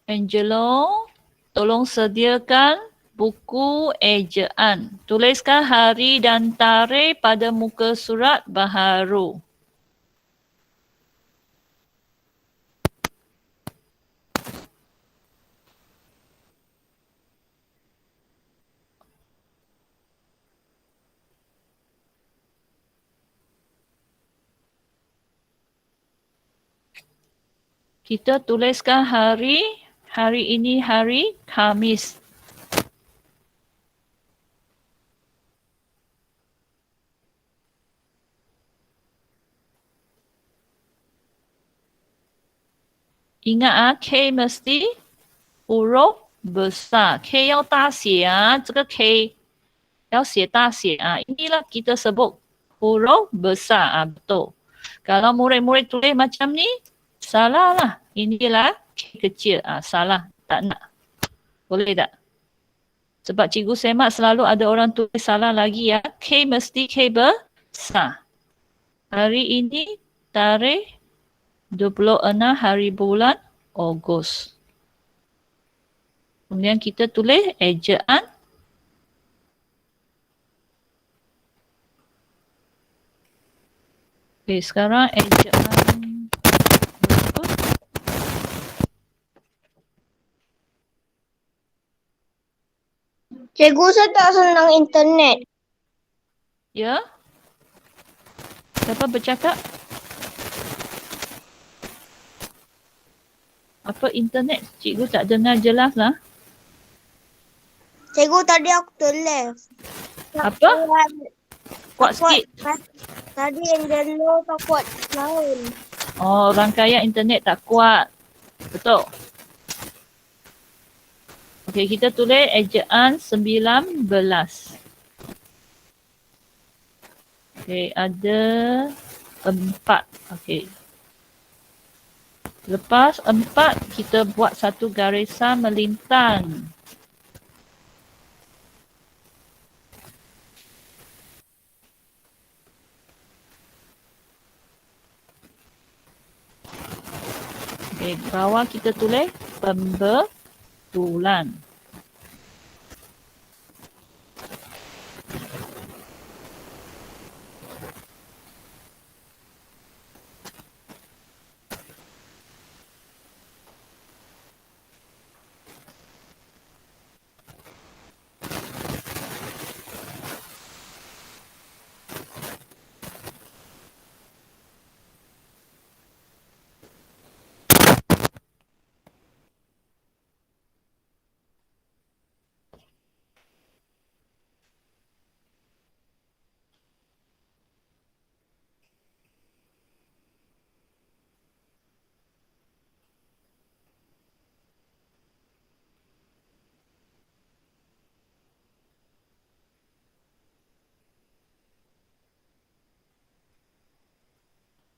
Angelo, tolong sediakan buku ejaan. Tuliskan hari dan tarikh pada muka surat baharu. Kita tuliskan hari ini hari Khamis. Ingat K mesti huruf besar. K 要大写啊，这个 K 要写大写啊. Inilah kita sebut huruf besar. Betul. Kalau murid-murid tulis macam ni, salah lah. Inilah K kecil. Salah. Tak nak. Boleh tak? Sebab cikgu semak selalu ada orang tulis salah lagi ya. K mesti K besar. Hari ini tarikh 26 hari bulan Ogos. Kemudian kita tulis ejaan. Okey, sekarang ejaan berikut. Cikgu, saya tak senang internet. Ya? Siapa bercakap? Apa internet? Cikgu tak dengar jelas lah. Cikgu, tadi aku tulis. Apa? Kuat sikit. Tadi Angelo tak kuat lain. Oh, rangkaian internet tak kuat. Betul. Okey, kita tulis ejaan 19. Okey, ada 4. Okey. Lepas 4, kita buat satu garisan melintang. Okey, bawah kita tulis pembetulan.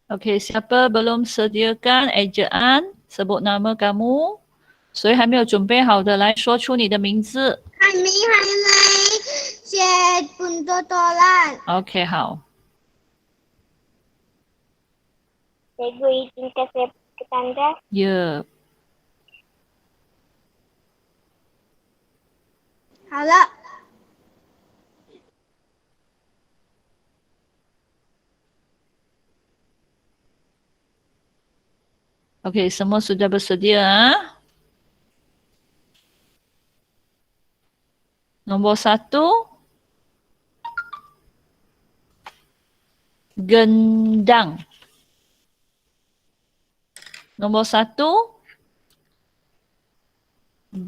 Okey, siapa belum sediakan ejaan, sebut nama kamu. 谁还没有准备好的来说出你的名字。还没写本多多啦。OK， 好。Cikgu izinkan saya ke tanda. Ya. 好了。Okey, semua sudah bersedia. Nombor 1. Gendang. Nombor 1.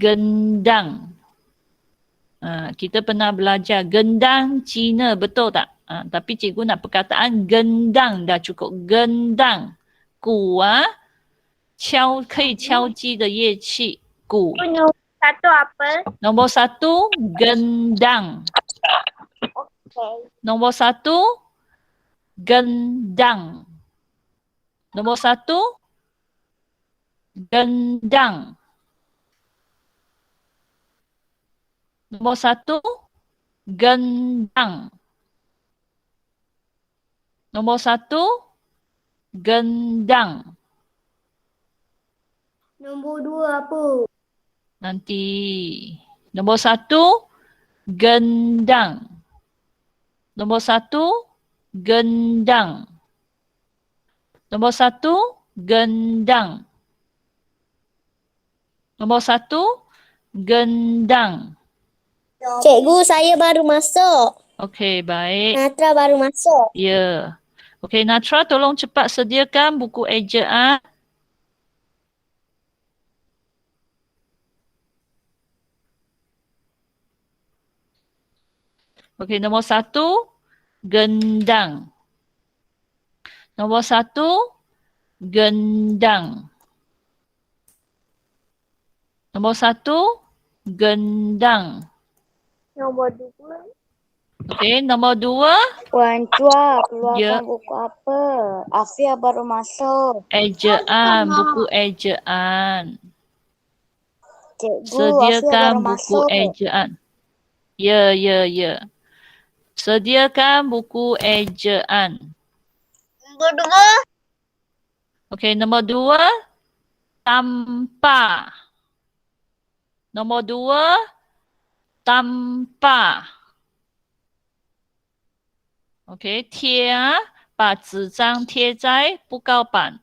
Gendang. Kita pernah belajar gendang Cina, betul tak? Tapi cikgu nak perkataan gendang dah cukup. Gendang. 鼓啊，敲可以敲击的乐器，鼓。Nombor 1 apa? Nombor 1, gendang. Okay. Nombor 1, gendang. Nombor 1, gendang. Nombor 1, gendang. Nombor 1, gendang. Nombor 2 apa? Nanti. Nombor 1, gendang. Nombor 1, gendang. Nombor 1, gendang. Nombor 1, gendang. Cikgu, saya baru masuk. Okey, baik. Natra baru masuk. Ya. Okey, Natra tolong cepat sediakan buku ejaan. Okey, nombor 1, gendang. Nombor 1, gendang. Nombor 1, gendang. Nombor 2. Okey, nombor 2, Puan Tua, Ya. keluarkan buku apa? Afia baru masuk. ejaan, buku ejaan. Cikgu, Afia Sediakan baru buku masuk. ejaan. Ya, ya, ya. Sediakan buku ejaan. Nombor 2. Okey, nombor 2, tanpa. Nombor 2, tanpa. OK， 贴啊，把纸张贴在布告板。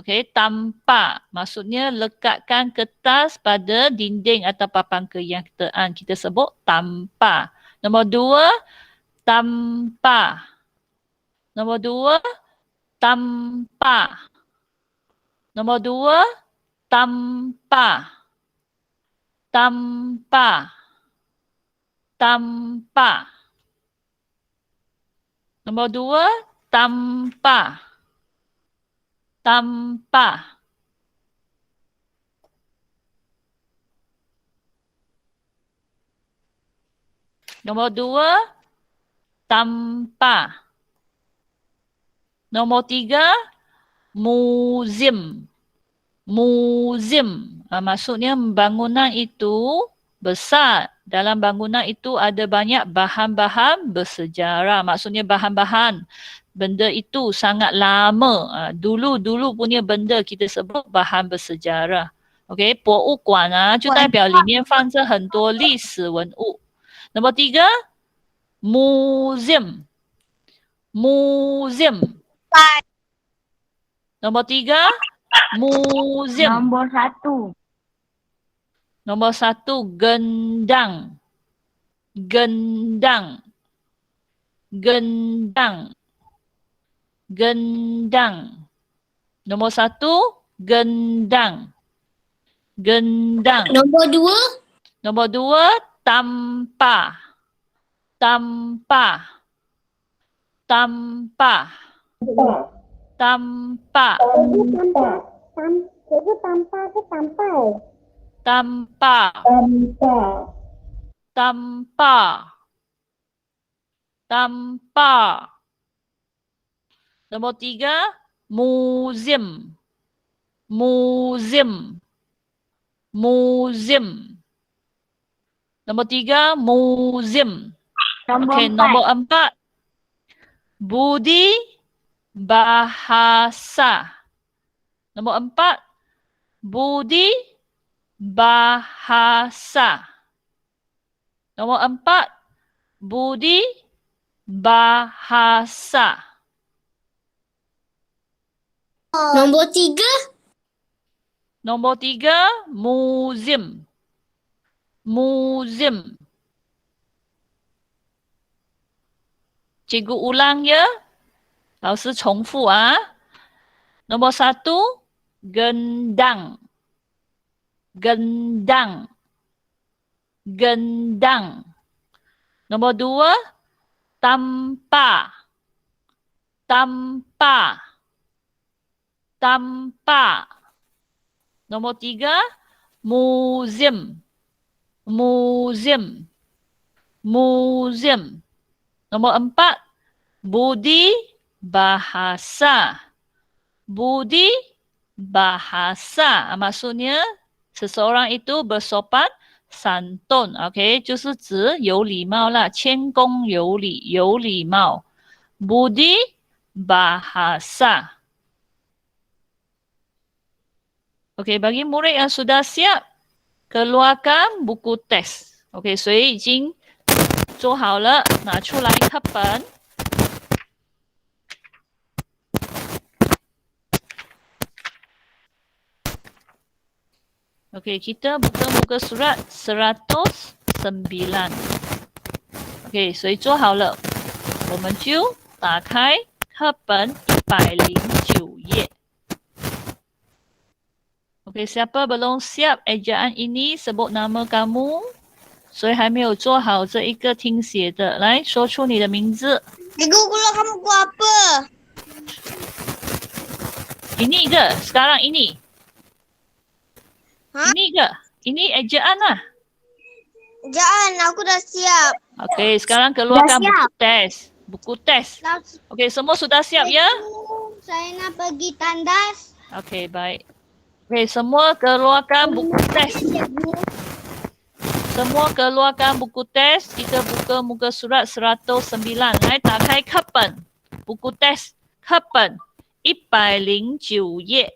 OK， tanpa maksudnya lekatkan kertas pada dinding atau papan kenyataan. Kita sebut tanpa. Nombor 2, tanpa. Nombor 2, tanpa. Nombor 2, tanpa. Tanpa. Tanpa. Nombor 2, tanpa. Tanpa. Nombor 2, tanpa. Nombor 3, museum. Museum. Maksudnya bangunan itu besar. Dalam bangunan itu ada banyak bahan-bahan bersejarah. Maksudnya bahan-bahan. Benda itu sangat lama. Dulu-dulu punya benda kita sebut bahan bersejarah. OK， 博物馆啊，就代表里面放着很多历史文物。Nombor 3, museum. Museum. Nombor 3, museum. Nombor 1. Nombor 1, gendang. Gendang. Gendang. Gendang. Nombor 1, gendang. Gendang. Nombor 2. Nombor 2, tanpa. Tanpa. Tanpa. Tanpa. Cikgu, tanpa ke sampai? Tanpa. Tanpa. Tanpa. Nombor 3, museum. Museum. Museum. Nombor 3, museum. Okey, nombor 4, budi bahasa. Nombor 4, budi bahasa. Nombor 4, budi bahasa. Nombor 3. Nombor 3, museum. Museum. Cikgu ulang ya. 老师重复啊。Nombor 1, gendang. Gendang. Gendang. Nombor 2, tanpa. Tanpa. Tanpa. Nombor 3, museum. Museum. Museum. Nombor 4, budi bahasa. Budi bahasa. Maksudnya seseorang itu bersopan santun. OK， 就是指有礼貌啦，谦恭有礼，有礼貌。budi bahasa. Okey, bagi murid yang sudah siap, keluarkan buku teks. OK， 谁已经做好了，拿出来课本。OK， kita buka muka surat 109。OK， 谁做好了，我们就打开课本109页。OK， siapa belum siap ejaan ini sebut nama kamu。谁还没有做好这一个听写的，来说出你的名字。Cikgu, kamu ku apa? Ini ke? Sekarang ini. Hah? Ini ke? Ini ejaan lah. Jangan, aku dah siap. Okey, sekarang keluarkan Dah siap. buku test. Buku test. Okey, semua sudah siap ya? Saya nak pergi tandas. Okey, baik. Okey, semua keluarkan buku test. Semua keluarkan buku test. Kita buka muka surat 109. 来，打开课本。buku test 课本109页。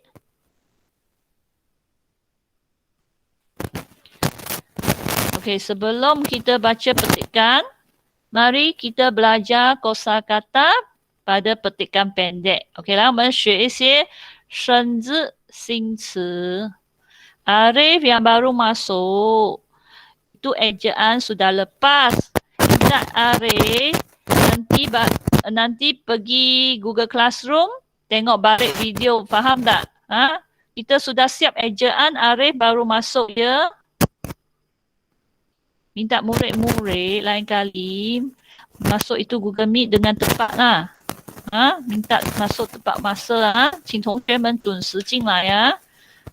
Okey, sebelum kita baca petikan, mari kita belajar kosakata pada petikan pendek. Okey lah, 我们学一些生字新词。Arif yang baru masuk, itu ejaan sudah lepas. Ingat Arif, nanti pergi Google Classroom, tengok balik video, faham tak? Ha? Kita sudah siap ejaan, Arif baru masuk ya. Minta murid-murid lain kali masuk itu Google Meet dengan tepat lah. Ha? Minta masuk tepat masa lah. 请同学们准时进来呀。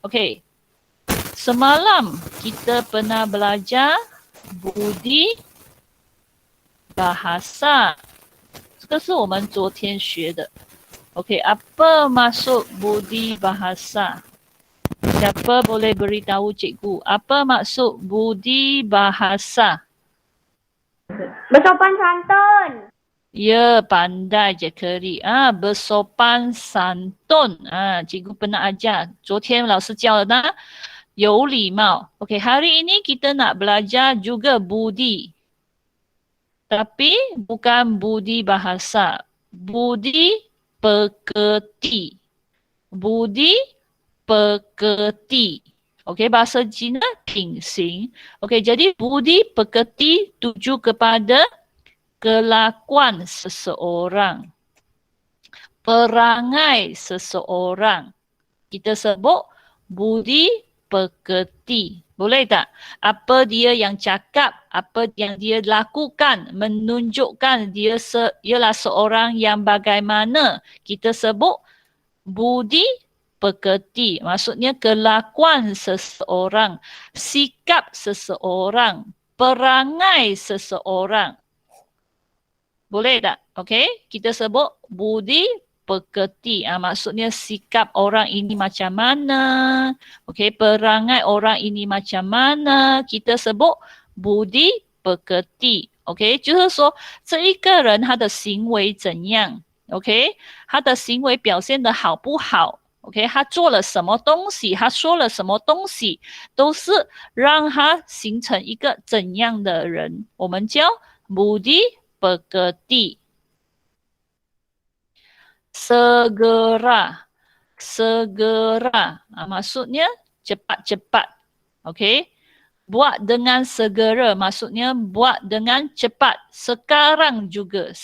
OK. Semalam kita pernah belajar budi bahasa. 这个是我们昨天学的。OK, apa maksud budi bahasa? Siapa boleh beritahu cikgu apa maksud budi bahasa? Bersopan santun. Ya, pandai je Keri. Bersopan santun. Cikgu pernah ajar. 昨天老师教了呢，有礼貌。OK, hari ini kita nak belajar juga budi. Tapi bukan budi bahasa. Budi pekerti. Budi pekerti. Okey, bahasa Cina pingsing. Okey, jadi budi pekerti tuju kepada kelakuan seseorang. Perangai seseorang. Kita sebut budi pekerti. Boleh tak? Apa dia yang cakap, apa yang dia lakukan menunjukkan dia ialah seorang yang bagaimana. Kita sebut budi pekerti, maksudnya kelakuan seseorang, sikap seseorang, perangai seseorang. Boleh tak? Okey, kita sebut budi pekerti. Maksudnya sikap orang ini macam mana, okey, perangai orang ini macam mana, kita sebut budi pekerti. OK， 就是说这一个人他的行为怎样 ，OK， 他的行为表现得好不好 ，OK， 他做了什么东西，他说了什么东西，都是让他形成一个怎样的人，我们叫budi pekerti。segera, segera, maksudnya cepat-cepat, OK。Buat dengan segera, maksudnya buat dengan cepat. Sekarang juga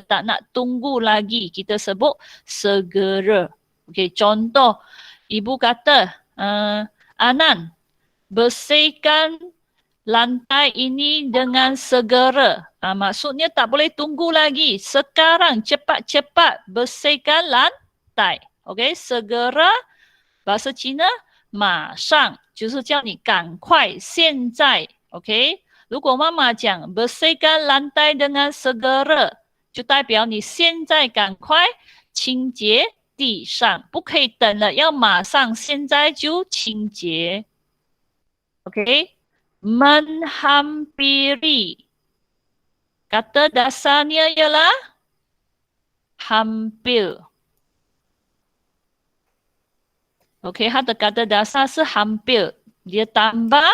tak nak tunggu lagi. Kita sebut segera. Okey, contoh, ibu kata, Anan, bersihkan lantai ini dengan segera. Maksudnya tak boleh tunggu lagi. Sekarang cepat-cepat bersihkan lantai. Okey, segera, bahasa Cina, 马上就是叫你赶快现在 OK 如果妈妈讲 bersihkan lantai dengan segera 就代表你现在赶快清洁地上不可以等了要马上现在就清洁 OK menghampiri kata dasarnya ialah hampir Okey, 它的 kata dasar 是 hampir. Dia tambah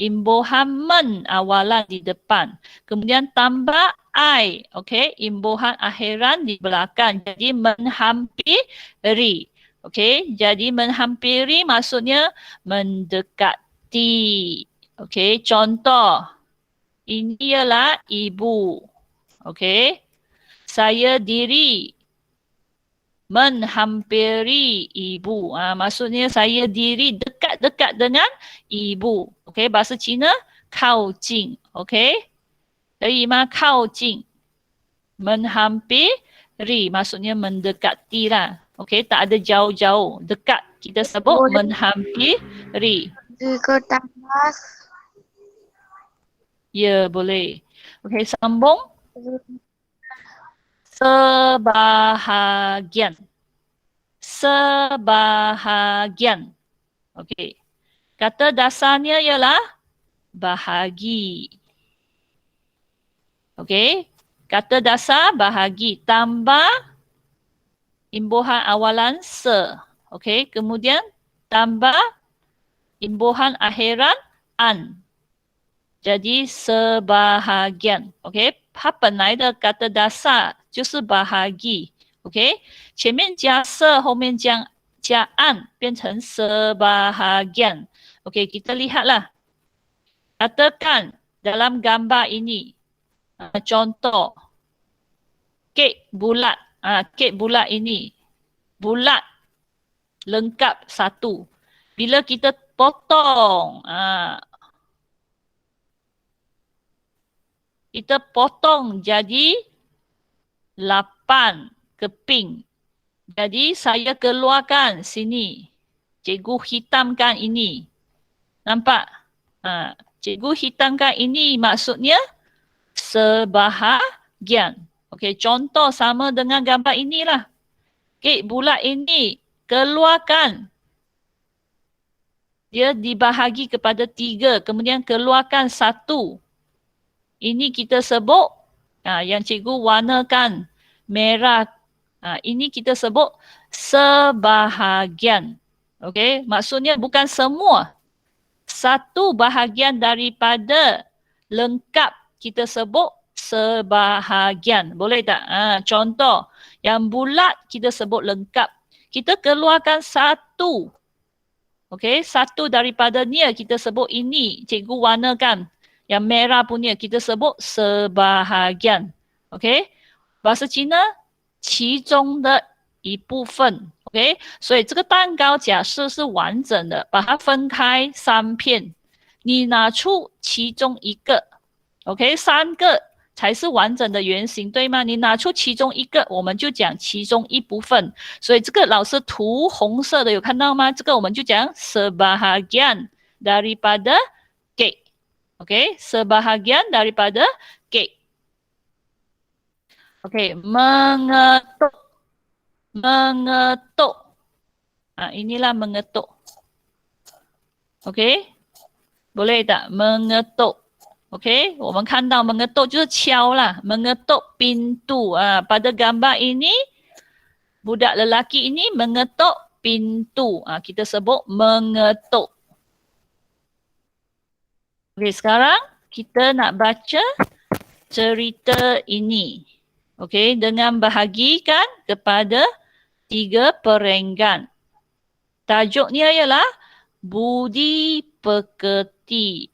imbuhan men awalan di depan. Kemudian tambah I. Okey, imbuhan akhiran di belakang. Jadi menghampiri. Okey, jadi menghampiri maksudnya mendekati. Okey, contoh. Ini ialah ibu. Okey. Saya diri menghampiri ibu. Maksudnya saya diri dekat-dekat dengan ibu. Okey, bahasa Cina 靠近. Okey. 可以吗？靠近 menghampiri maksudnya mendekati lah. Okey, tak ada jauh-jauh. Dekat kita sebut menghampiri. Jika tambah Ya, boleh. Okey, sambung. Sebahagian. Sebahagian. Okey. Kata dasarnya ialah bahagi. Okey. Kata dasar bahagi. Tambah imbuhan awalan se. Okey. Kemudian tambah imbuhan akhiran an. Jadi sebahagian. Okey. 它本来的 kata dasar 就是bahagi. OK， 前面加se，后面加an，变成 sebahagian。OK， kita lihatlah. Katakan dalam gambar ini, contoh, kek bulat. Kek bulat ini, bulat, lengkap satu. Bila kita potong, kita potong jadi 8 keping. Jadi saya keluarkan sini. Cikgu hitamkan ini. Nampak? Cikgu hitamkan ini maksudnya sebahagian. Okey, contoh sama dengan gambar inilah. Kek bulat ini keluarkan. Dia dibahagi kepada 3. Kemudian keluarkan 1. Ini kita sebut, yang cikgu warnakan merah. Ini kita sebut sebahagian. Okey, maksudnya bukan semua. Satu bahagian daripada lengkap kita sebut sebahagian. Boleh tak? Contoh, yang bulat kita sebut lengkap. Kita keluarkan 1. Okey, 1 daripadanya kita sebut ini. Cikgu warnakan. Yang merah punya kita sebut sebahagian. Okey. Bahasa Cina, 其中的一部分。OK， 所以这个蛋糕假设是完整的，把它分开3片，你拿出其中一个 ，OK， 3个才是完整的圆形，对吗？你拿出其中一个，我们就讲其中一部分。所以这个老师涂红色的有看到吗？这个我们就讲 sebahagian daripada cake。OK， sebahagian daripada cake。OK， mengetuk。Mengetuk. Inilah mengetuk. OK， boleh tak? Mengetuk. OK， 我们看到 mengetuk 就是敲啦。Mengetuk pintu. Pada gambar ini, budak lelaki ini mengetuk pintu. Kita sebut mengetuk. OK, sekarang kita nak baca cerita ini. Okey, dengan bahagikan kepada 3 perenggan. Tajuknya ialah budi pekerti.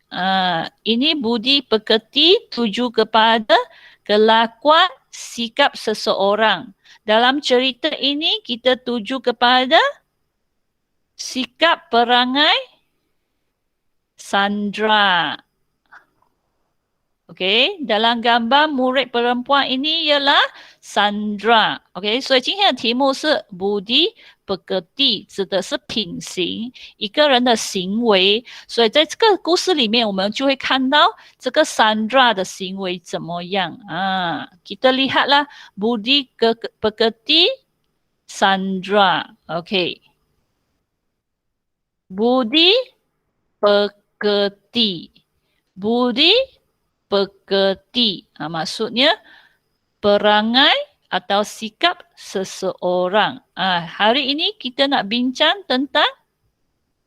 Ini budi pekerti tuju kepada kelakuan sikap seseorang. Dalam cerita ini kita tuju kepada sikap perangai Sandra. OK， dalam gambar murid perempuan ini ialah Sandra。OK， 所以今天的题目是 budi pekerti， 指的是品行，一个人的行为。所以在这个故事里面，我们就会看到这个 Sandra 的行为怎么样。kita lihatlah budi pekerti Sandra。OK， budi pekerti， budi pekerti. Maksudnya perangai atau sikap seseorang. Hari ini kita nak bincang tentang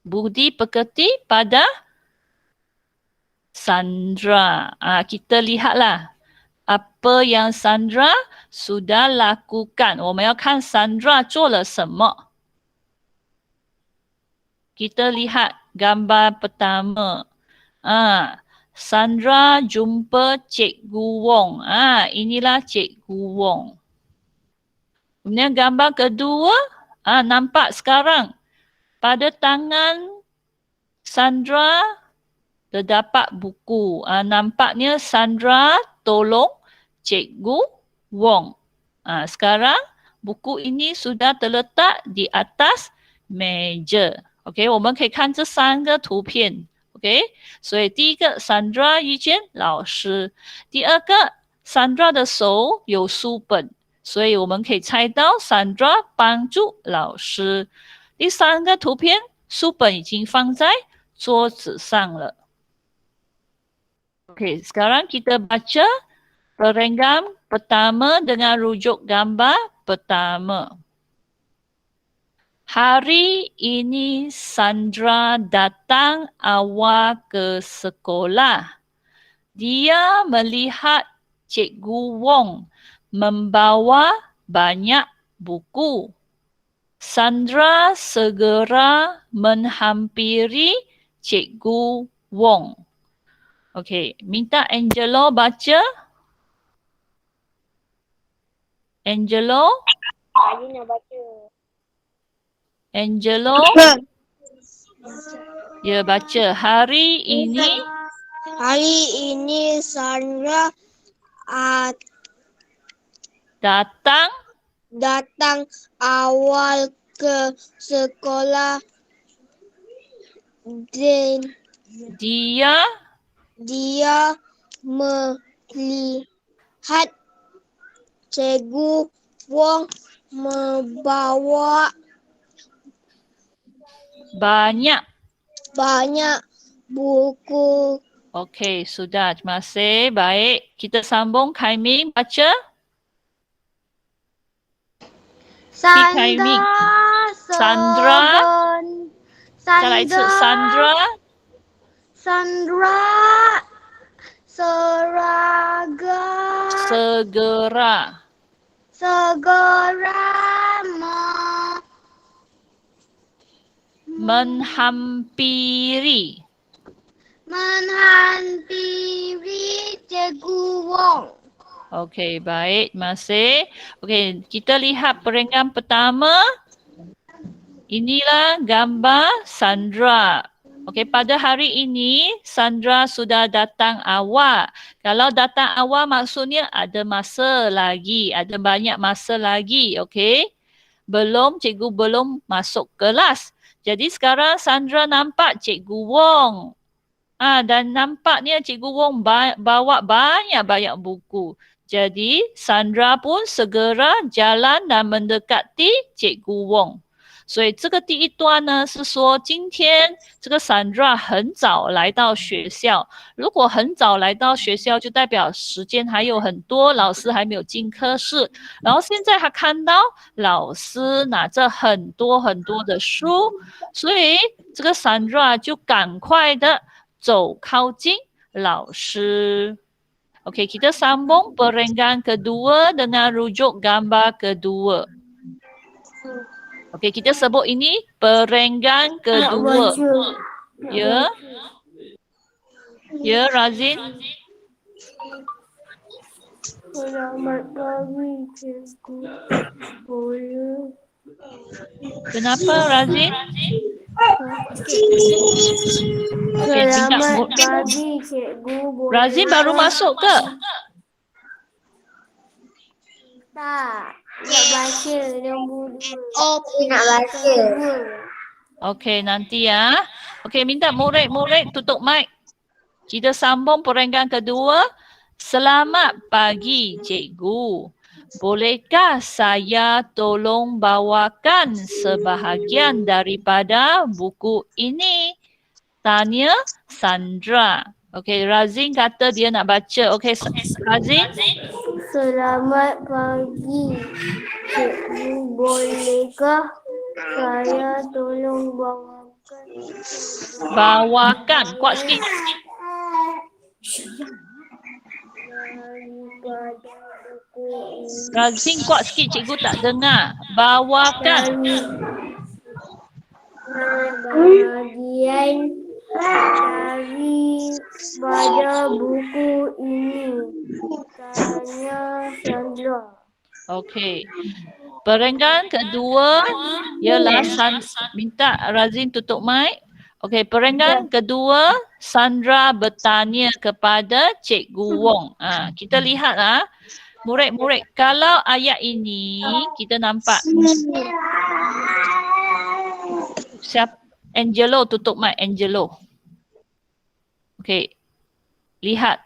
budi pekerti pada Sandra. Kita lihatlah apa yang Sandra sudah lakukan. 我们要看 Sandra 做了什么。Kita lihat gambar pertama. Sandra jumpa Cikgu Wong. Inilah Cikgu Wong. Kemudian gambar kedua, nampak sekarang pada tangan Sandra terdapat buku. Nampaknya Sandra tolong Cikgu Wong. Sekarang buku ini sudah terletak di atas meja. OK， 我们可以看这3个图片。OK， 所以第一个 Sandra 遇见老师，第二个 Sandra 的手有书本，所以我们可以猜到 Sandra 帮助老师。第三个图片，书本已经放在桌子上了。OK， sekarang kita baca perenggan pertama dengan rujuk gambar pertama. Hari ini Sandra datang awal ke sekolah. Dia melihat Cikgu Wong membawa banyak buku. Sandra segera menghampiri Cikgu Wong. Okey, minta Angelo baca. Angelo? Tadi nak baca. Angelo? Ya, baca. Hari ini Sandra datang awal ke sekolah dan dia melihat Cikgu Wong membawa banyak. buku. Okey, sudah. Terima kasih. Baik. Kita sambung. Kaiming baca. Kaiming. Sandra. Salah itu. Sandra. Segera menghampiri Cikgu Wong. Okey, baik. Terima kasih. Okey, kita lihat perenggan pertama. Inilah gambar Sandra. Okey, pada hari ini Sandra sudah datang awal. Kalau datang awal maksudnya ada masa lagi, ada banyak masa lagi, okey? Cikgu belum masuk kelas. Jadi sekarang Sandra nampak Cikgu Wong. Dan nampaknya Cikgu Wong bawa banyak buku. Jadi Sandra pun segera jalan dan mendekati Cikgu Wong. 所以这个第一段呢是说今天这个 Sandra 很早来到学校，如果很早来到学校就代表时间还有很多，老师还没有进课室，然后现在他看到老师拿着很多的书，所以这个 Sandra 就赶快的走靠近老师。Okey, kita sambung perenggan kedua dengan rujuk gambar kedua. Okey, kita sebut ini perenggan kedua. Ya. Ya, Razin. Selamat pagi, Cikgu. Boleh. Kenapa, Razin? Okey, Selamat pagi, Cikgu. Boleh. Razin baru masuk ke? Tak. Nak baca nombor 2. Nak baca. Okey, nanti ya. Okey, minta murid tutup mic. Kita sambung perenggan kedua. Selamat pagi, Cikgu. Bolehkah saya tolong bawakan sebahagian daripada buku ini? Tanya Sandra. Okey, Razin kata dia nak baca. Okey, Razin. Selamat pagi, Cikgu. Bolehkah saya tolong bawakan Bawakan. Kuat sikit. Daripada buku ini. Razin kuat sikit, cikgu tak dengar. Bawakan. Bahagian daripada buku ini. Tanya Sandra. Okey. Perenggan kedua ialah minta Razin tutup mic. Okey, perenggan kedua Sandra bertanya kepada Cikgu Wong. Kita lihatlah murid-murid, kalau ayat ini kita nampak siap Angelo tutup mic Angelo. Okey. Lihat.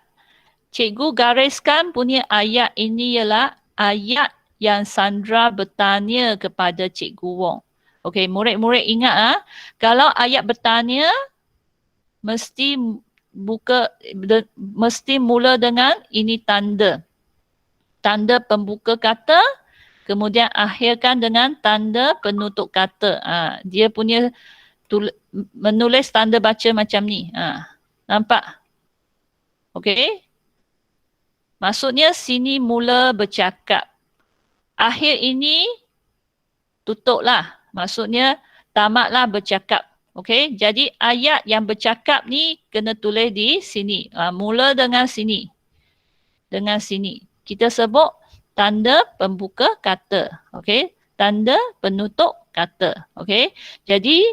Cikgu gariskan punya ayat ini ialah ayat yang Sandra bertanya kepada Cikgu Wong. Okey, murid-murid ingat kalau ayat bertanya mesti mesti mula dengan ini tanda. Tanda pembuka kata, kemudian akhirkan dengan tanda penutup kata. Dia punya menulis tanda baca macam ni. Nampak? Okey? Maksudnya sini mula bercakap. Akhir ini tutuplah. Maksudnya tamatlah bercakap. Okey, jadi ayat yang bercakap ni kena tulis di sini. Mula dengan sini. Dengan sini. Kita sebut tanda pembuka kata. Okey, tanda penutup kata. Okey, jadi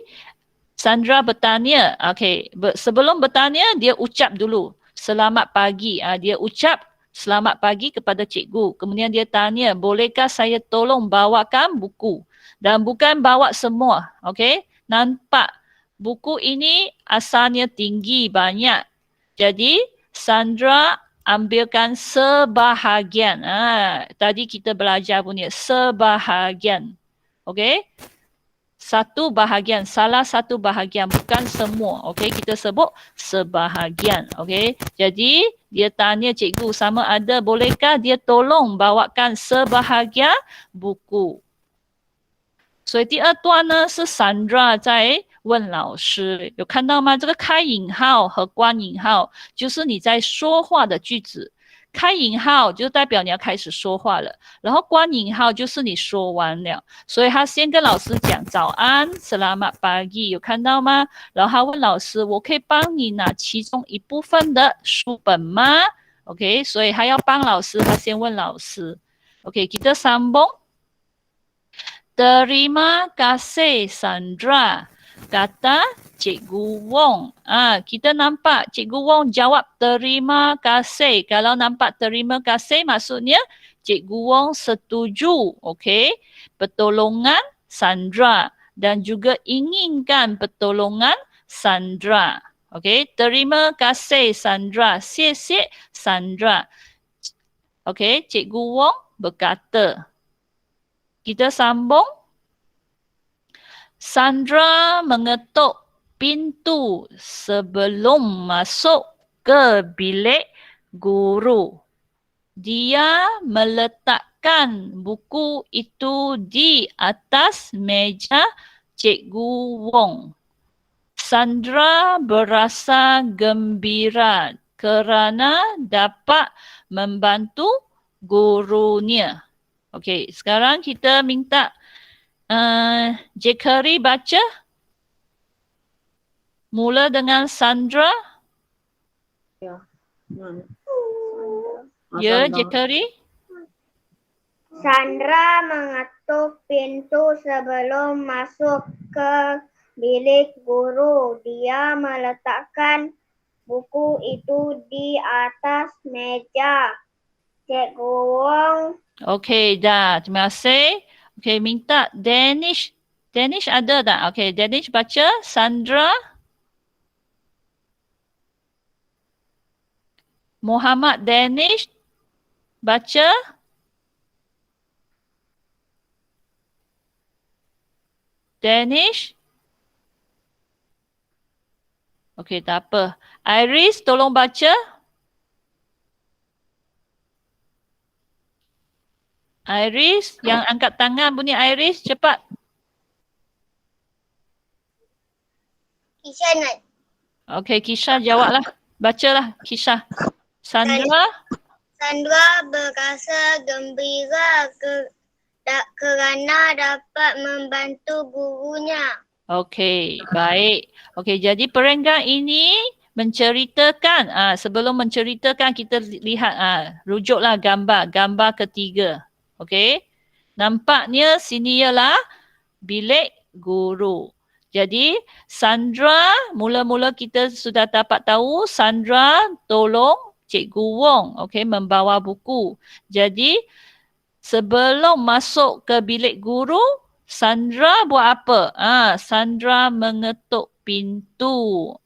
Sandra bertanya. Okey, sebelum bertanya dia ucap dulu. Selamat pagi. Dia ucap selamat pagi kepada cikgu. Kemudian dia tanya, bolehkah saya tolong bawakan buku? Dan bukan bawa semua. Okey? Nampak buku ini asalnya tinggi banyak. Jadi Sandra ambilkan sebahagian. Tadi kita belajar punya sebahagian. Okey? Satu bahagian, salah satu bahagian, bukan semua. Okey, kita sebut sebahagian. Okey, jadi dia tanya cikgu sama ada bolehkah dia tolong bawakan sebahagian buku. 所以第二段呢是 Sandra 在问老师，有看到吗？这个开引号和关引号就是你在说话的句子。开引号就代表你要开始说话了，然后关引号就是你说完了，所以他先跟老师讲早安 selamat pagi 有看到吗？然后他问老师我可以帮你拿其中一部分的书本吗 ？OK， 所以他要帮老师，他先问老师。OK， kita sambung. Terima kasih Sandra, kata Cikgu Wong. Kita nampak Cikgu Wong jawab terima kasih. Kalau nampak terima kasih maksudnya Cikgu Wong setuju, okey, pertolongan Sandra dan juga inginkan pertolongan Sandra. Okey, terima kasih Sandra. 谢谢 Sandra. Okey, Cikgu Wong berkata. Kita sambung. Sandra mengetuk pintu sebelum masuk ke bilik guru. Dia meletakkan buku itu di atas meja Cikgu Wong. Sandra berasa gembira kerana dapat membantu gurunya. Okey, sekarang kita minta Jekari baca. Mula dengan Sandra. Ya, Jekari. Sandra mengetuk pintu sebelum masuk ke bilik guru. Dia meletakkan buku itu di atas meja Cikgu Wong. Okey, dah. Terima kasih. Okey, minta Danish. Danish ada tak? Okey, Danish baca. Sandra. Muhammad Danish baca. Danish. Okey, tak apa. Iris, tolong baca. Iris, yang angkat tangan bunyi Iris, cepat. Kisah nak. Okey, Kisha jawablah. Bacalah Kisha. Sandra. Sandra berasa gembira kerana dapat membantu gurunya. Okey, baik. Okey, jadi perenggan ini menceritakan, sebelum menceritakan kita lihat, rujuklah gambar ketiga. Okey, nampaknya sini ialah bilik guru. Jadi Sandra, mula-mula kita sudah dapat tahu Sandra tolong Cikgu Wong, okey, membawa buku. Jadi sebelum masuk ke bilik guru, Sandra buat apa? Sandra mengetuk pintu.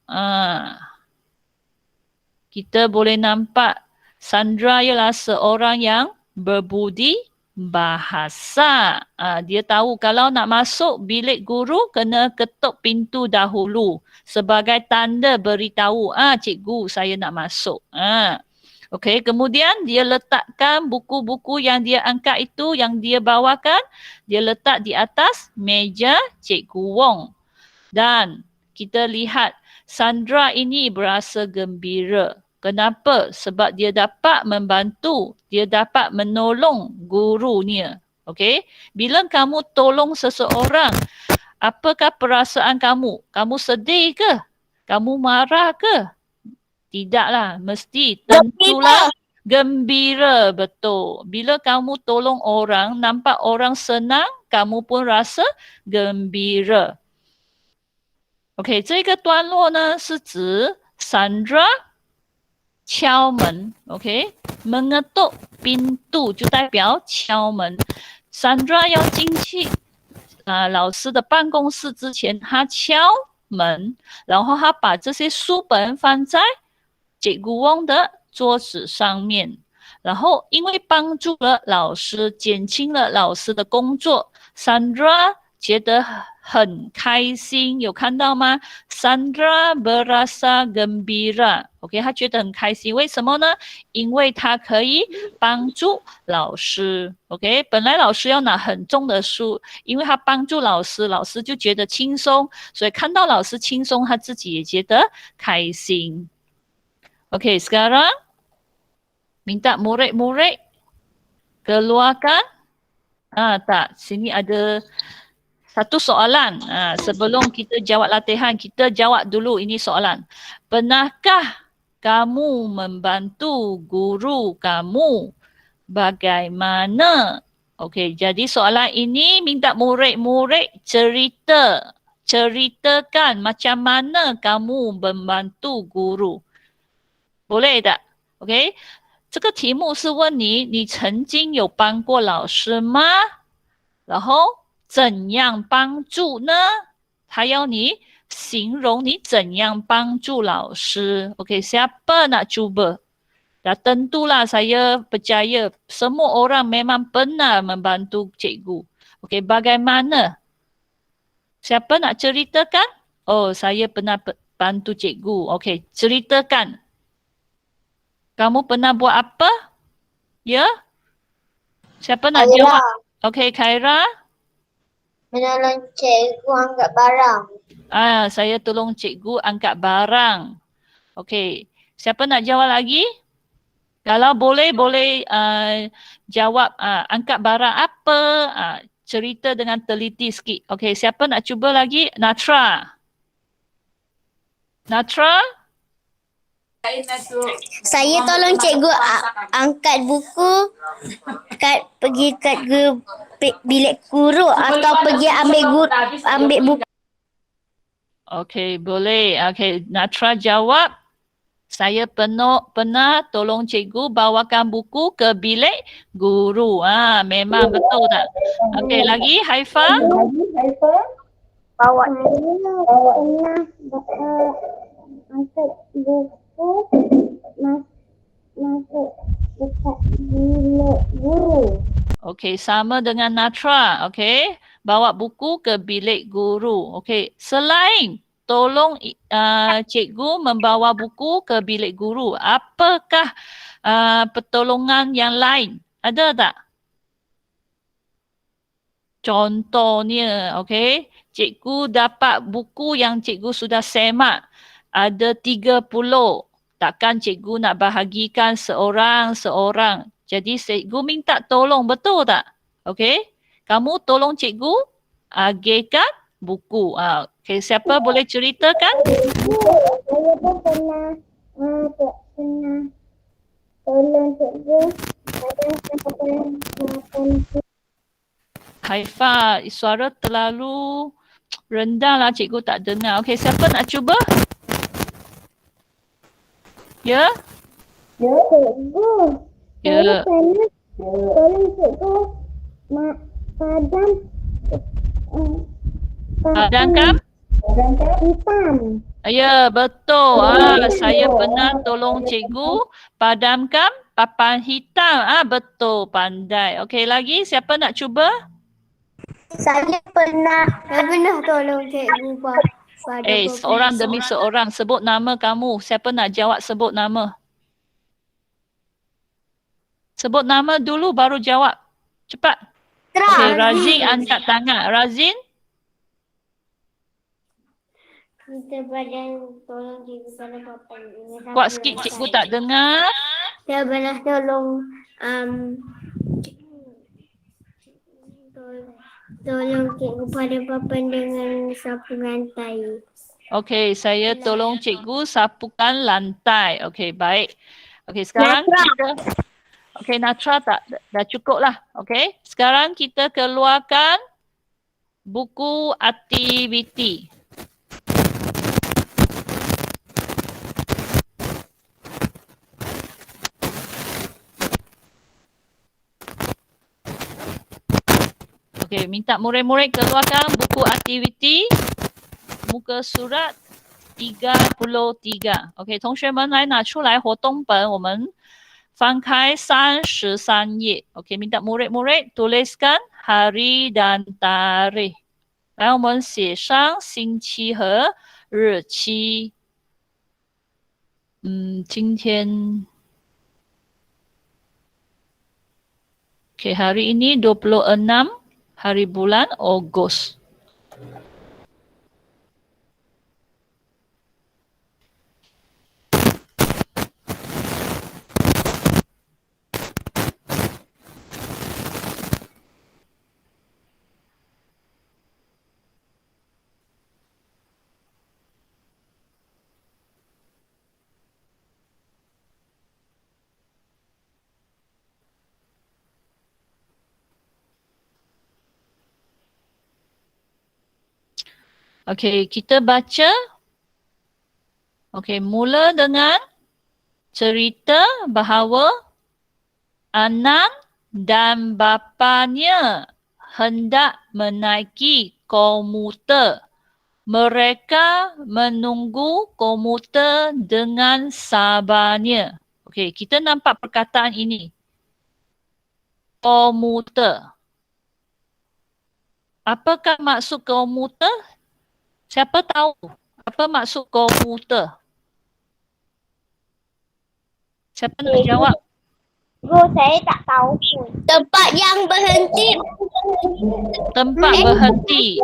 Kita boleh nampak Sandra ialah seorang yang berbudi bahasa. Dia tahu kalau nak masuk bilik guru kena ketuk pintu dahulu sebagai tanda beritahu, cikgu saya nak masuk. Okey, kemudian dia letakkan buku-buku yang dia angkat itu, yang dia bawakan, dia letak di atas meja Cikgu Wong. Dan kita lihat Sandra ini berasa gembira. Kenapa? Sebab dia dapat membantu, dia dapat menolong gurunya. Okey, bila kamu tolong seseorang, apakah perasaan kamu? Kamu sedih ke? Kamu marah ke? Tidaklah, mesti tentulah gembira, betul. Bila kamu tolong orang, nampak orang senang, kamu pun rasa gembira. OK， 这个段落呢是指 Sandra 敲门 ，OK， mengetuk pintu 就代表敲门。Sandra 要进去老师的办公室之前，他敲门，然后他把这些书本放在Cikgu Wong 的桌子上面，然后因为帮助了老师，减轻了老师的工作 ，Sandra 觉得很开心，有看到吗 ？Sandra berasa gembira，OK， 他觉得很开心，为什么呢？因为他可以帮助老师 ，OK， 本来老师要拿很重的书，因为他帮助老师，老师就觉得轻松，所以看到老师轻松，他自己也觉得开心。OK， sekarang minta murid-murid keluarkan. Tak, sini ada satu soalan. Sebelum kita jawab latihan, kita jawab dulu ini soalan. Pernahkah kamu membantu guru kamu? Bagaimana? Okey, jadi soalan ini minta murid-murid ceritakan macam mana kamu membantu guru. 不累的 ，OK， 这个题目是问你，你曾经有帮过老师吗？然后怎样帮助呢？他要你形容你怎样帮助老师。OK， siapa nak cuba? Dah tentulah saya percaya semua orang memang pernah membantu cikgu. OK, bagaimana? Siapa nak ceritakan? Oh, saya pernah bantu cikgu. OK, ceritakan. Kamu pernah buat apa? Ya? Siapa nak jawab? Okey, Khaira. Menolong cikgu angkat barang. Saya tolong cikgu angkat barang. Okey. Siapa nak jawab lagi? Kalau boleh jawab angkat barang apa? Cerita dengan teliti sikit. Okey, siapa nak cuba lagi? Natra. Natra? Saya tolong cikgu angkat buku, pergi kat bilik guru atau pergi ambil buku. Okey, boleh. Okey, Natra jawab. Saya pernah tolong cikgu bawakan buku ke bilik guru. Memang betul tak? Okey, lagi Haifa? Bawa angkat buku. Masuk dekat bilik guru. Okey, sama dengan Natra. Okey, bawa buku ke bilik guru. Okey, selain tolong cikgu membawa buku ke bilik guru, apakah pertolongan yang lain? Ada tak? Contohnya, okey. Cikgu dapat buku yang cikgu sudah semak. Ada 30. Takkan cikgu nak bahagikan seorang-seorang. Jadi cikgu minta tolong, betul tak? Okey. Kamu tolong cikgu agihkan buku. Okey, siapa boleh ceritakan? Saya pun pernah tolong cikgu pada makan. Haifa, suara terlalu rendah lah, cikgu tak dengar. Okey, siapa nak cuba? Ya? Ya, cikgu. Ya. Saya pernah tolong cikgu padam Padamkan? hitam. Ya, betul. Saya pernah tolong cikgu padamkan papan hitam. Betul, pandai. Okey, lagi siapa nak cuba? Saya pernah tolong cikgu pada Seorang demi seorang. Sebut nama kamu. Siapa nak jawab sebut nama? Sebut nama dulu baru jawab. Cepat. Okey, Razin angkat tangan. Razin? Kita pada tolong cikgu pada papan. Kuat sikit, cikgu tak dengar. Saya pernah tolong cikgu pada papan dengan sapu rantai. Okey, saya tolong cikgu sapukan lantai. Okey, baik. Okey, sekarang kita... Okey, Natra tak? Dah cukup lah. Okey, sekarang kita keluarkan buku aktiviti. Okey, minta murid-murid keluarkan buku aktiviti muka surat 33. OK， 同学们来拿出来活动本，我们翻开33页。OK， minta murid-murid tuliskan hari dan tarikh。来，我们写上星期和日期。今天 OK， hari ini 26 hari bulan Ogos. Okey, kita baca. Okey, mula dengan cerita bahawa Anan dan bapanya hendak menaiki komuter. Mereka menunggu komuter dengan sabarnya. Okey, kita nampak perkataan ini. Komuter. Apakah maksud komuter? Siapa tahu apa maksud komuter? Siapa nak jawab? Saya tak tahu pun. Tempat yang berhenti. Tempat berhenti.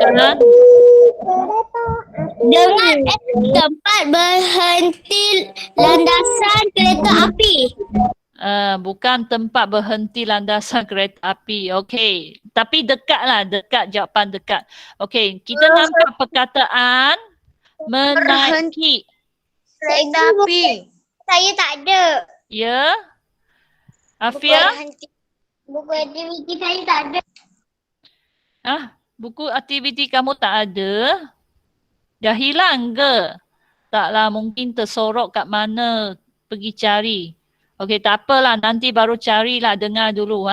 Kan? Dengan tempat berhenti landasan kereta api. Bukan tempat berhenti landasan kereta api. Okey. Tapi dekatlah, dekat, jawapan dekat. Okey, kita nampak perkataan menaiki. Kereta api. Saya tak ada. Ya? Afia? Buku aktiviti saya tak ada. Buku aktiviti kamu tak ada? Dah hilang ke? Taklah, mungkin tersorok kat mana, pergi cari. Okey, tak apalah, nanti baru carilah, dengar dulu.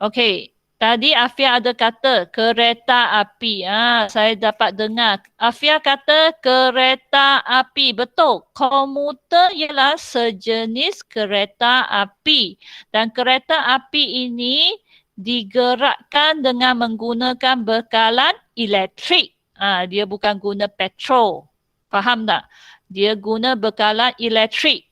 Okey, tadi Afia ada kata kereta api. Saya dapat dengar. Afia kata kereta api. Betul. Komuter ialah sejenis kereta api. Dan kereta api ini digerakkan dengan menggunakan bekalan elektrik. Dia bukan guna petrol. Faham tak? Dia guna bekalan elektrik.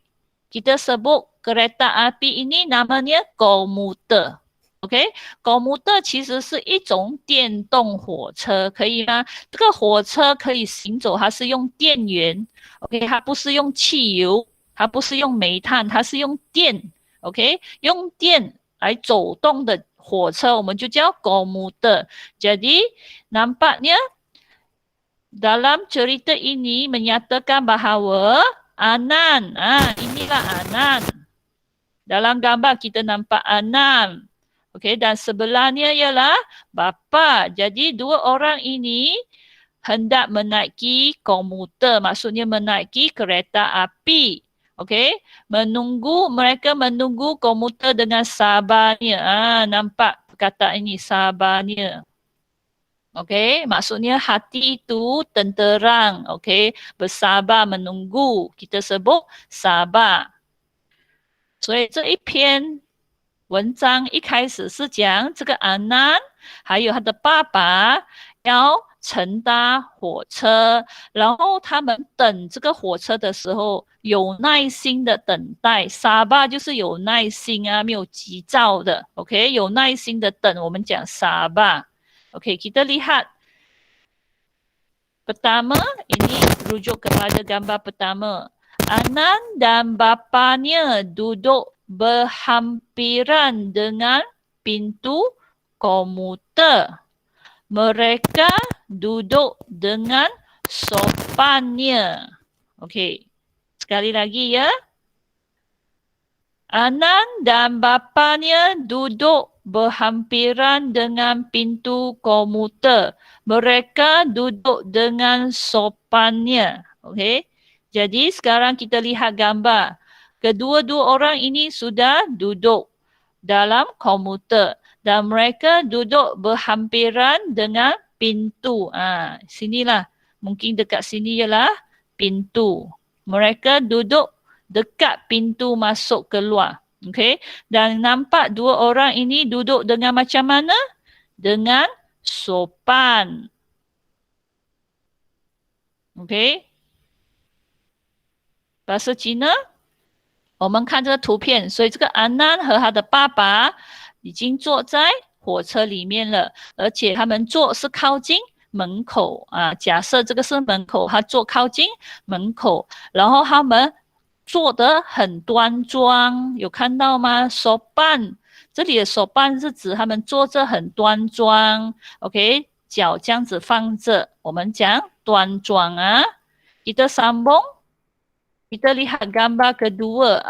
Kita sebut kereta api ini namanya komuter. OK， 公木的其实是一种电动火车，可以吗？这个火车可以行走，它是用电源，OK， 它不是用汽油，它不是用煤炭，它是用电，OK， 用电来走动的火车，我们就叫komuter. Jadi nampaknya dalam cerita ini menyatakan bahawa Anan, inilah Anan. Dalam gambar kita nampak Anan. Okey, dan sebelahnya ialah bapa. Jadi dua orang ini hendak menaiki komuter, maksudnya menaiki kereta api. Okey, mereka menunggu komuter dengan sabarnya. Nampak perkataan ini, sabarnya. Okey, maksudnya hati itu tenterang. Okey, bersabar menunggu. Kita sebut sabar. 所以这一篇文章一开始是讲这个安南还有他的爸爸要乘搭火车，然后他们等这个火车的时候有耐心的等待，沙巴就是有耐心啊，没有急躁的 ，OK， 有耐心的等，我们讲沙巴 ，OK， kita lihat pertama ini rujuk kepada gambar pertama. Anan dan bapanya duduk berhampiran dengan pintu komuter. Mereka duduk dengan sopannya. Okey. Sekali lagi ya. Anan dan bapanya duduk berhampiran dengan pintu komuter. Mereka duduk dengan sopannya. Okey. Jadi sekarang kita lihat gambar. Kedua-dua orang ini sudah duduk dalam komuter dan mereka duduk berhampiran dengan pintu. Sinilah. Mungkin dekat sini ialah pintu. Mereka duduk dekat pintu masuk keluar. Okey. Dan nampak dua orang ini duduk dengan macam mana? Dengan sopan. Okey. Bahasa Cina, 我们看这个图片，所以这个安南和他的爸爸已经坐在火车里面了，而且他们坐是靠近门口啊。假设这个是门口，他坐靠近门口，然后他们坐得很端庄，有看到吗？手办，这里的手办是指他们坐着很端庄 ，OK， 脚这样子放着，我们讲端庄啊。Kita sambung. Kita lihat gambar kedua.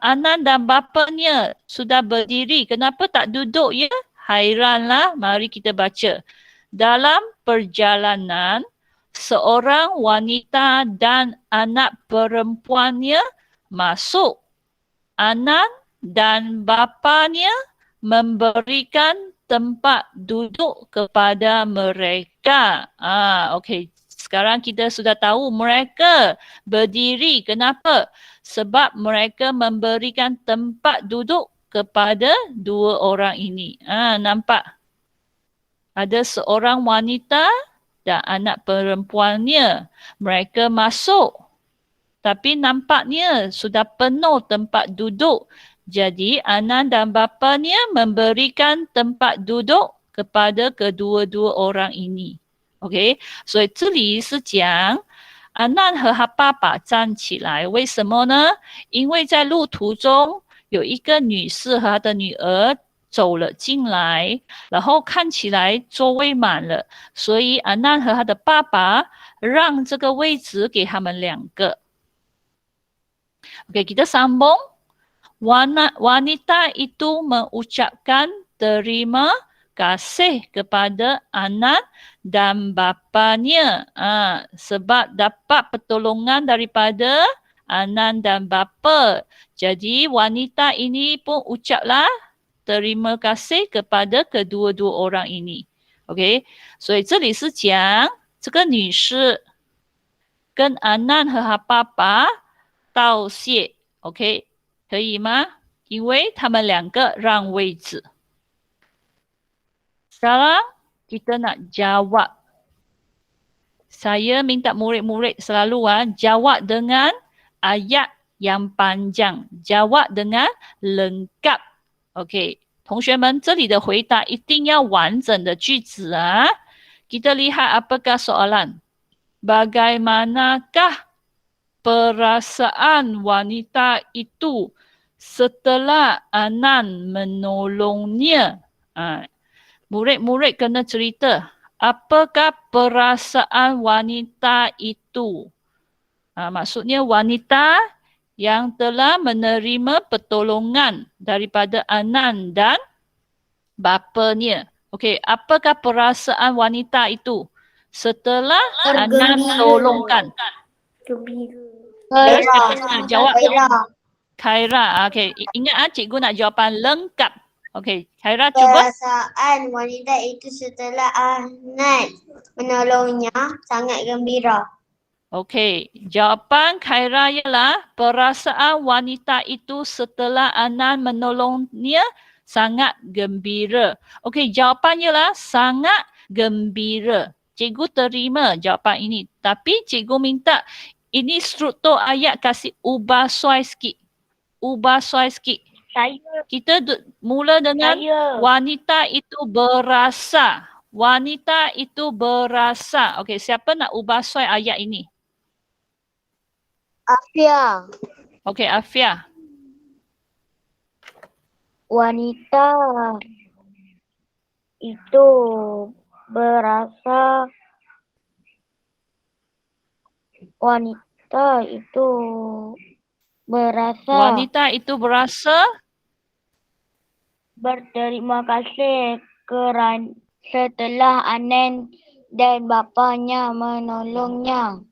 Anan dan bapanya sudah berdiri. Kenapa tak duduk ya? Hairanlah. Mari kita baca. Dalam perjalanan, seorang wanita dan anak perempuannya masuk. Anan dan bapanya memberikan tempat duduk kepada mereka. Okey. Sekarang kita sudah tahu mereka berdiri. Kenapa? Sebab mereka memberikan tempat duduk kepada dua orang ini. Nampak? Ada seorang wanita dan anak perempuannya. Mereka masuk. Tapi nampaknya sudah penuh tempat duduk. Jadi Anan dan bapanya memberikan tempat duduk kepada kedua-dua orang ini. OK， 所以这里是讲安南和他爸爸站起来，为什么呢？因为在路途中有一个女士和她的女儿走了进来，然后看起来座位满了，所以安南和他的爸爸让这个位置给他们两个。OK， kita sambung. Wanita itu mengucapkan terima kasih kepada Anan dan bapanya sebab dapat pertolongan daripada Anan dan bapa. Jadi wanita ini pun ucaplah terima kasih kepada kedua-dua orang ini. OK， 所以这里是讲这个女士跟安南和她爸爸道谢。OK， 可以吗？因为他们两个让位置。Sekarang kita nak jawab. Saya minta murid-murid selalu jawab dengan ayat yang panjang. Jawab dengan lengkap. Okey. 同学们，这里的回答一定要完整的句子啊。Kita lihat apakah soalan. Bagaimanakah perasaan wanita itu setelah Anan menolongnya? Murid-murid kena cerita. Apakah perasaan wanita itu? Maksudnya wanita yang telah menerima pertolongan daripada Anan dan bapanya. Okey, apakah perasaan wanita itu setelah Anan tolongkan? Siapa nak jawab? Khaira. Okey, ingat cikgu nak jawapan lengkap. Okey, Khaira cuba. Perasaan wanita itu setelah Anan menolongnya sangat gembira. Okey, jawapan Khaira ialah perasaan wanita itu setelah Anan menolongnya sangat gembira. Okey, jawapannya ialah sangat gembira. Cikgu terima jawapan ini. Tapi cikgu minta ini struktur ayat kasih ubah suai sikit. Ubah suai sikit. Kita mula dengan wanita itu berasa. Wanita itu berasa. Okey, siapa nak ubah suai ayat ini? Afia. Okey, Afia. Wanita itu berasa Wanita itu berasa berterima kasih kerana setelah Anan dan bapanya menolongnya.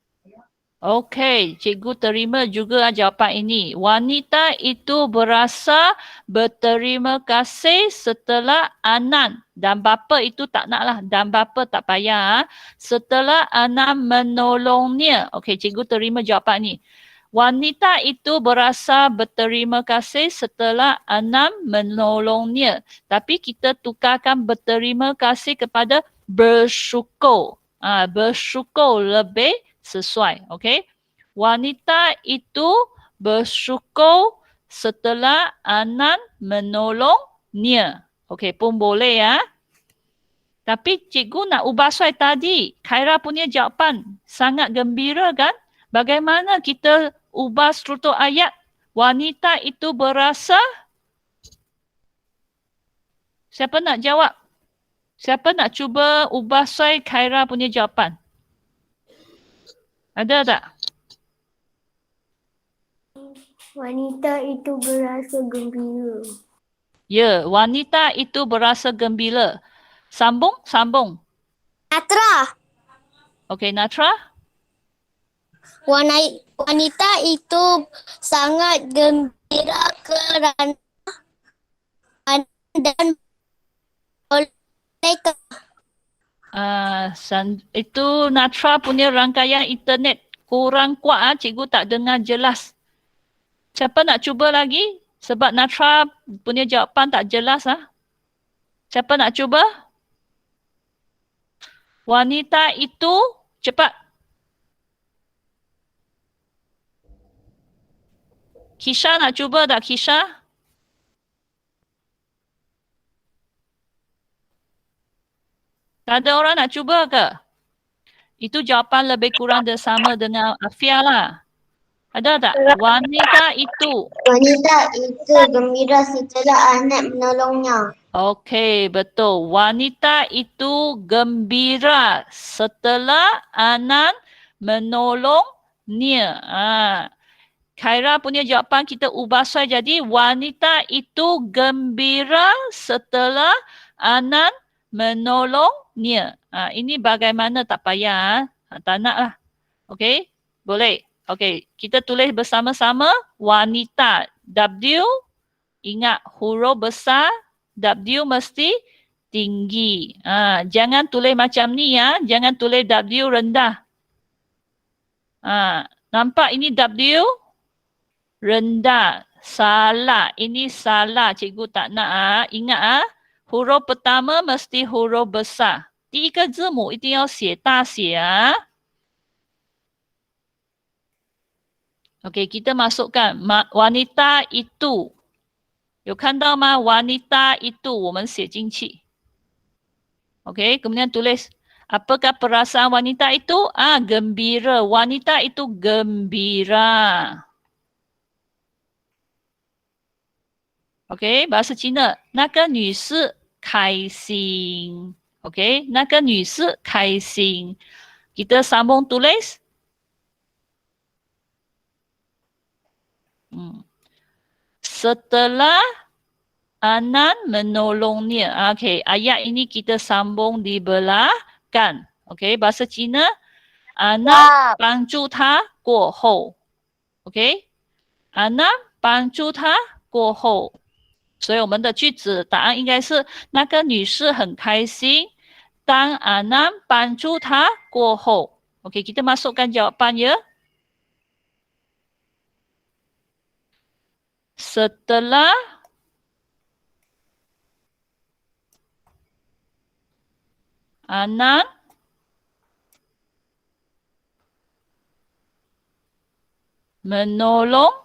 Okey, cikgu terima juga jawapan ini. Wanita itu berasa berterima kasih setelah Anan. Dan bapa itu tak naklah. Dan bapa tak payah. Setelah Anan menolongnya. Okey, cikgu terima jawapan ini. Wanita itu berasa berterima kasih setelah Anan menolongnya. Tapi kita tukarkan berterima kasih kepada bersyukur. Bersyukur lebih sesuai. Okey. Wanita itu bersyukur setelah Anan menolongnya. Okey, pun boleh ya. Tapi cikgu nak ubah suai tadi. Khaira punya jawapan sangat gembira kan? Bagaimana kita ubah struktur ayat? Wanita itu berasa. Siapa nak jawab? Siapa nak cuba ubah suai Khaira punya jawapan? Ada tak? Wanita itu berasa gembira. Ya, wanita itu berasa gembira. Sambung, sambung. Natra. Okey, Natra. Wanita itu sangat gembira kerana dan mereka. Itu Natra punya rangkaian internet kurang kuat. Cikgu tak dengar jelas. Siapa nak cuba lagi? Sebab Natra punya jawapan tak jelas. Siapa nak cuba? Wanita itu, cepat. Kisha nak cuba tak, Kisha? Tak ada orang nak cuba ke? Itu jawapan lebih kurang sama dengan Afia lah. Ada tak? Wanita itu gembira setelah Anan menolongnya. Okey, betul. Wanita itu gembira setelah Anan menolongnya. Khaira punya jawapan kita ubah suai jadi wanita itu gembira setelah Anan menolongnya. Ini bagaimana tak payah. Tak nak lah. Okey, boleh. Okey, kita tulis bersama-sama wanita. W, ingat huruf besar. W mesti tinggi. Jangan tulis macam ni ya. Jangan tulis W rendah. Nampak ini W rendah. Salah. Ini salah. Cikgu tak nak. Ingat huruf pertama mesti huruf besar. 第一个字母一定要写大写Okey, kita masukkan wanita itu. 有看到吗 ？wanita itu 我们写进去。OK, kemudian tulis apakah perasaan wanita itu? Gembira. Wanita itu gembira. OK, bahasa Cina. 那个女士开心。OK, 那个女士开心。Kita sambung tulis. Setelah Anan menolongnya. Okey, ayat ini kita sambung di belakang. Okey, bahasa Cina. Anan 帮助他过后。OK， Anan 帮助他过后。所以我们的句子答案应该是那个女士很开心。当 Anan 帮助她过后。OK, kita masukkan jawapan ya. Setelah Anan menolongnya.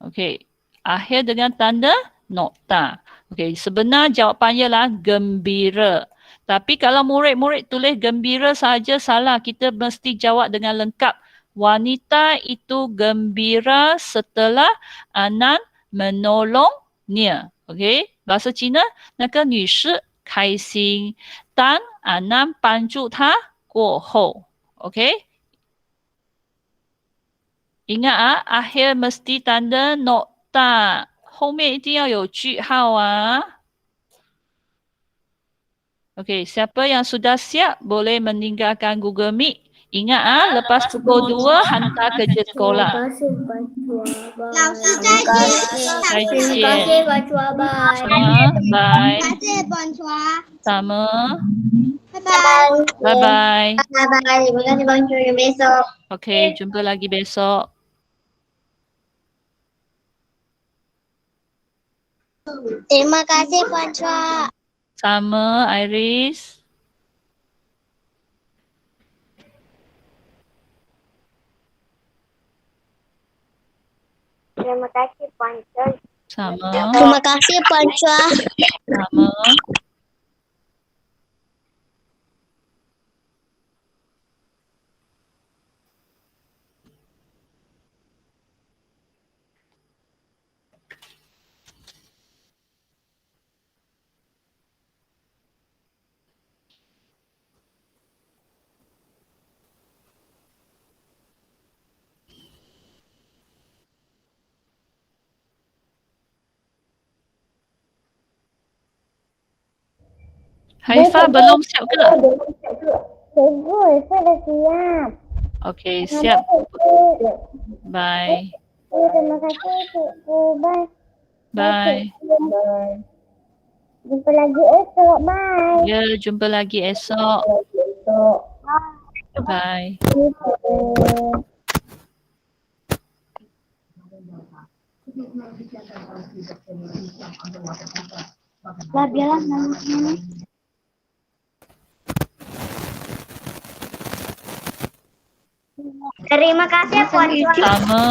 Okey, akhir dengan tanda nokta. Okey, sebenar jawapannya lah gembira. Tapi kalau murid-murid tulis gembira saja salah. Kita mesti jawab dengan lengkap. Wanita itu gembira setelah Anan menolongnya. Okey, bahasa Cina, 那个女士开心当Anan 帮助她过后。Okey? Ingat akhir mesti tanda nokta. 后面一定要有句号啊。Okey, siapa yang sudah siap boleh meninggalkan Google Meet. Ingat lepas pukul 2 hantar kerja sekolah. Terima kasih, Pak Chua. Bye. Terima kasih, Pak Chua. Bye. Bye. Terima kasih, Pak Chua. Sama. Bye-bye. Bye-bye. Bye-bye. Terima kasih, Pak Chua. Besok. Okey, jumpa lagi besok. Terima kasih, Pak Chua. Sama, Iris. Terima kasih, Pak Chua. Sama. Terima kasih, Pak Chua. Sama. Haifah belum siap ke? Cikgu, saya dah siap. Okey, siap. Bye. Terima kasih, Cikgu. Bye. Bye. Bye. Jumpa lagi esok. Bye. Ya, jumpa lagi esok. Bye. Lah, biarlah namanya. Terima kasih, Pak Chua. Sama.